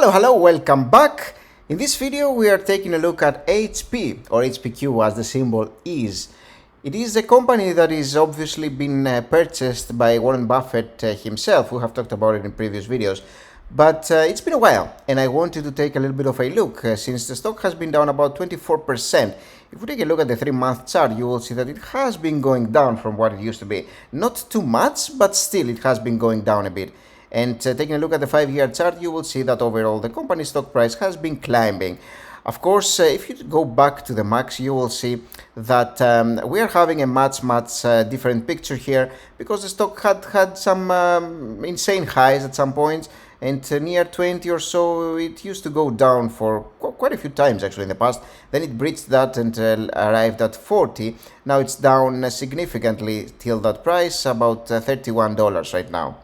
Hello, welcome back. In this video we are taking a look at HP or HPQ as the symbol is. It is a company that is obviously been purchased by Warren Buffett himself. We have talked about it in previous videos, but it's been a while and I wanted to take a little bit of a look since the stock has been down about 24%. If we take a look at the 3-month chart, you will see that it has been going down from what it used to be. Not too much, but still it has been going down a bit. And taking a look at the 5-year chart, you will see that overall the company stock price has been climbing. Of course, if you go back to the max, you will see that we are having a much different picture here, because the stock had some insane highs at some points, and near 20 or so it used to go down for quite a few times actually in the past. Then it breached that and arrived at 40. Now it's down significantly till that price, about $31 right now.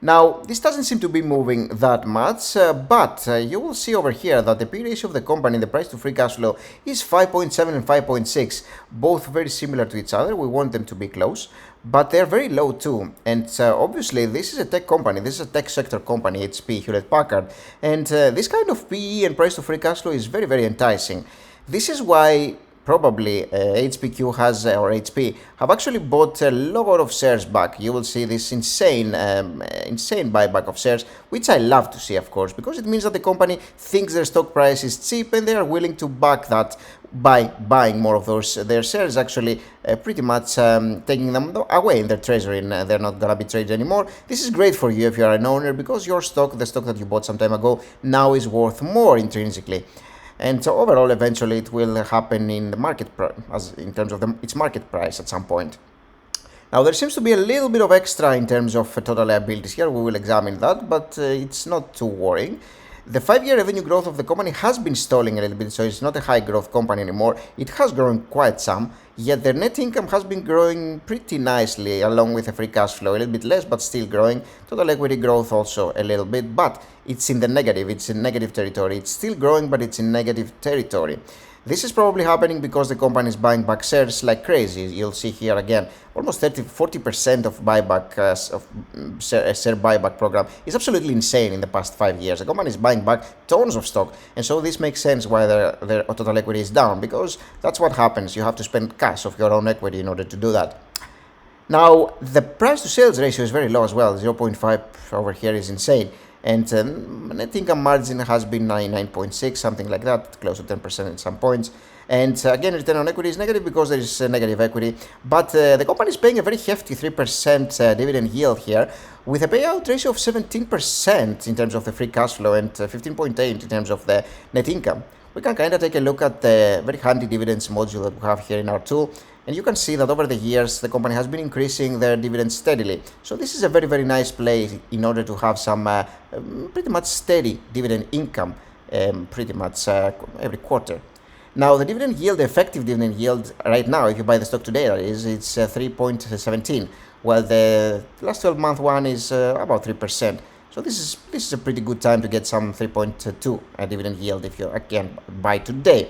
Now, this doesn't seem to be moving that much, but you will see over here that the P ratio of the company, the price to free cash flow, is 5.7 and 5.6, both very similar to each other. We want them to be close, but they're very low too. And obviously, this is a tech company, this is a tech sector company, HP, Hewlett Packard, and this kind of PE and price to free cash flow is very enticing. This is why probably HPQ has, or HP, have actually bought a lot of shares back. You will see this insane buyback of shares, which I love to see, of course, because it means that the company thinks their stock price is cheap and they are willing to back that by buying more of their shares, actually pretty much taking them away in their treasury, and they're not gonna be traded anymore. This is great for you if you are an owner, because your stock, the stock that you bought some time ago, now is worth more intrinsically. And so overall, eventually, it will happen in the market in terms of its market price at some point. Now, there seems to be a little bit of extra in terms of total liabilities here. We will examine that, but it's not too worrying. The 5-year revenue growth of the company has been stalling a little bit, so it's not a high growth company anymore. It has grown quite some, yet their net income has been growing pretty nicely, along with a free cash flow, a little bit less, but still growing. Total equity growth also a little bit, but it's in the negative, it's in negative territory. It's still growing, but it's in negative territory. This is probably happening because the company is buying back shares like crazy. You'll see here again, almost 40% of buyback share buyback program is absolutely insane in the past 5 years. The company is buying back tons of stock, and so this makes sense why their total equity is down, because that's what happens. You have to spend cash of your own equity in order to do that. Now, the price to sales ratio is very low as well. 0.5 over here is insane. And net income margin has been 9.6, something like that, close to 10% at some points. And again, return on equity is negative because there is negative equity. But the company is paying a very hefty 3% dividend yield here, with a payout ratio of 17% in terms of the free cash flow and 15.8 in terms of the net income. We can kind of take a look at the very handy dividends module that we have here in our tool. And you can see that over the years, the company has been increasing their dividends steadily. So this is a very nice play in order to have some pretty much steady dividend income pretty much every quarter. Now, the dividend yield, the effective dividend yield right now, if you buy the stock today, that is, it's 3.17, while the last 12-month one is about 3%. So this is a pretty good time to get some 3.2 dividend yield if you again buy today.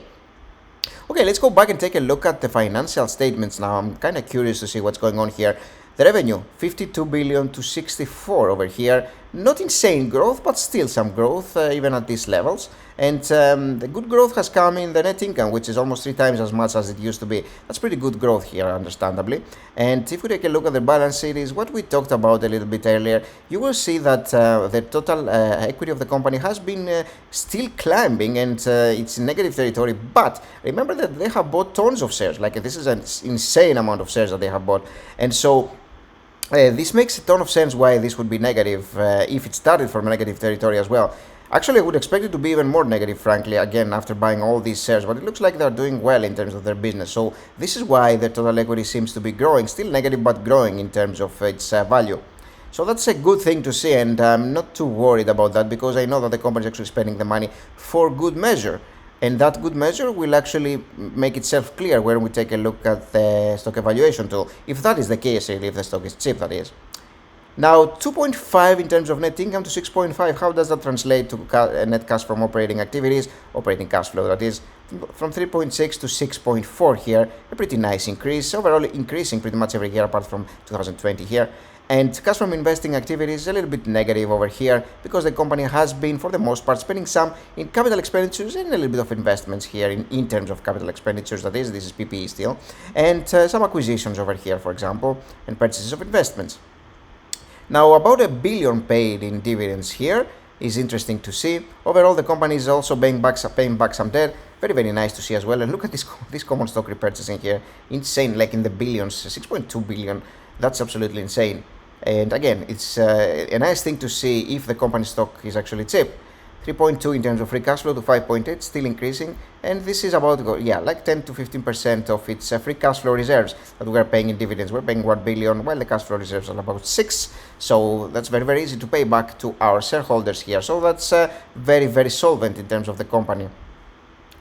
Okay, let's go back and take a look at the financial statements now. I'm kind of curious to see what's going on here. The revenue, 52 billion to 64 over here. Not insane growth, but still some growth, even at these levels. And the good growth has come in the net income, which is almost 3 times as much as it used to be. That's pretty good growth here, understandably. And if we take a look at the balance sheet, is what we talked about a little bit earlier. You will see that the total equity of the company has been still climbing, and it's in negative territory. But remember that they have bought tons of shares. Like, this is an insane amount of shares that they have bought. And so this makes a ton of sense why this would be negative if it started from negative territory as well. Actually, I would expect it to be even more negative, frankly, again, after buying all these shares, but it looks like they're doing well in terms of their business. So this is why the total equity seems to be growing, still negative, but growing in terms of its value. So that's a good thing to see, and I'm not too worried about that, because I know that the company is actually spending the money for good measure. And that good measure will actually make itself clear when we take a look at the stock evaluation tool, if that is the case, really, if the stock is cheap, that is. Now, 2.5 in terms of net income to 6.5, how does that translate to net cash from operating activities, operating cash flow, that is, from 3.6 to 6.4 here, a pretty nice increase, overall increasing pretty much every year apart from 2020 here. And cash from investing activities is a little bit negative over here because the company has been, for the most part, spending some in capital expenditures and a little bit of investments here in terms of capital expenditures. That is, this is PPE still, and some acquisitions over here, for example, and purchases of investments. Now, about $1 billion paid in dividends here is interesting to see. Overall, the company is also paying back some debt. Very, very nice to see as well. And look at this common stock repurchasing here. Insane, like in the billions, 6.2 billion. That's absolutely insane. And again, it's a nice thing to see if the company stock is actually cheap. 3.2 in terms of free cash flow to 5.8, still increasing. And this is about, like 10 to 15% of its free cash flow reserves that we are paying in dividends. We're paying 1 billion, while the cash flow reserves are about 6. So that's very, very easy to pay back to our shareholders here. So that's very, very solvent in terms of the company.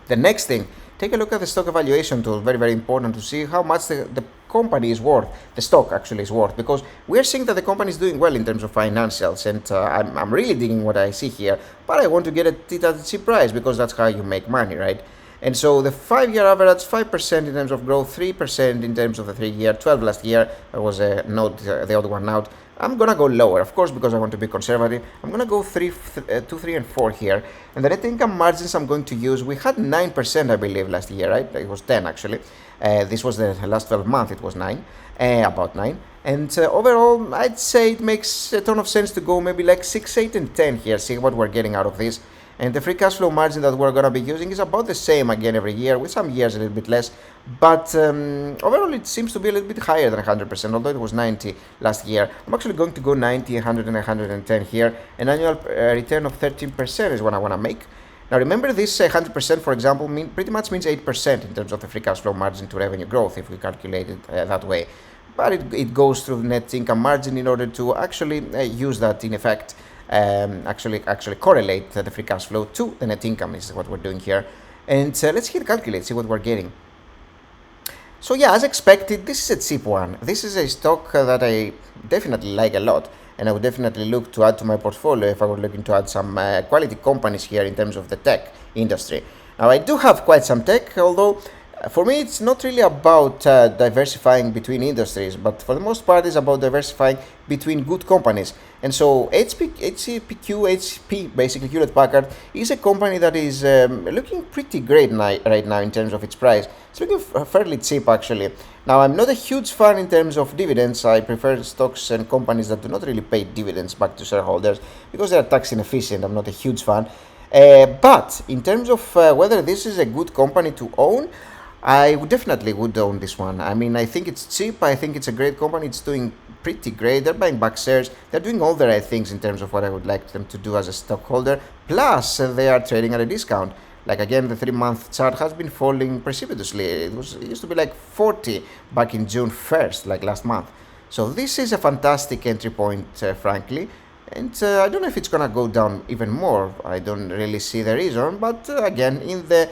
The next thing, take a look at the stock evaluation tool. Very, very important to see how much the company is worth, the stock actually is worth, because we're seeing that the company is doing well in terms of financials, and I'm really digging what I see here, but I want to get it at a cheap price because that's how you make money, right? And so the 5-year average, 5% in terms of growth, 3% in terms of the 3-year, 12 last year. There was a note, the odd one out. I'm gonna go lower, of course, because I want to be conservative. I'm gonna go 2, 3, and 4 here. And the net income margins I'm going to use, we had 9%, I believe, last year, right? It was 10 actually. This was the last 12 months, it was 9, about 9. And overall, I'd say it makes a ton of sense to go maybe like 6, 8, and 10 here, see what we're getting out of this. And the free cash flow margin that we're going to be using is about the same again every year, with some years a little bit less. But overall, it seems to be a little bit higher than 100%, although it was 90 last year. I'm actually going to go 90, 100, and 110 here. An annual return of 13% is what I want to make. Now remember, this 100%, for example, pretty much means 8% in terms of the free cash flow margin to revenue growth, if we calculate it that way. But it goes through the net income margin in order to actually use that in effect. Actually correlate the free cash flow to the net income is what we're doing here. And let's hit calculate, see what we're getting. So yeah, as expected, this is a cheap one. This is a stock that I definitely like a lot, and I would definitely look to add to my portfolio if I were looking to add some quality companies here in terms of the tech industry. Now, I do have quite some tech, although for me, it's not really about diversifying between industries, but for the most part, it's about diversifying between good companies. And so HPQ, HP, basically Hewlett Packard, is a company that is looking pretty great right now in terms of its price. It's looking fairly cheap, actually. Now, I'm not a huge fan in terms of dividends. I prefer stocks and companies that do not really pay dividends back to shareholders because they are tax inefficient. I'm not a huge fan. But in terms of whether this is a good company to own, I definitely would own this one. I mean, I think it's cheap. I think it's a great company. It's doing pretty great. They're buying back shares. They're doing all the right things in terms of what I would like them to do as a stockholder. Plus, they are trading at a discount. Like again, the 3-month chart has been falling precipitously. It used to be like 40 back in June 1st, like last month. So this is a fantastic entry point, frankly. And I don't know if it's gonna go down even more. I don't really see the reason. But again, in the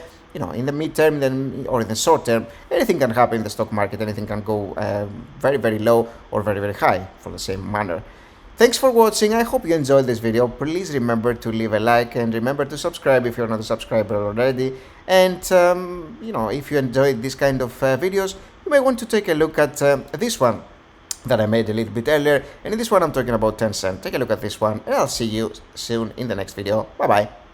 midterm or in the short term, anything can happen in the stock market. Anything can go very, very low or very, very high for the same manner. Thanks for watching. I hope you enjoyed this video. Please remember to leave a like and remember to subscribe if you're not a subscriber already. And if you enjoyed this kind of videos, you may want to take a look at this one that I made a little bit earlier. And in this one, I'm talking about 10 cents. Take a look at this one, and I'll see you soon in the next video. Bye bye.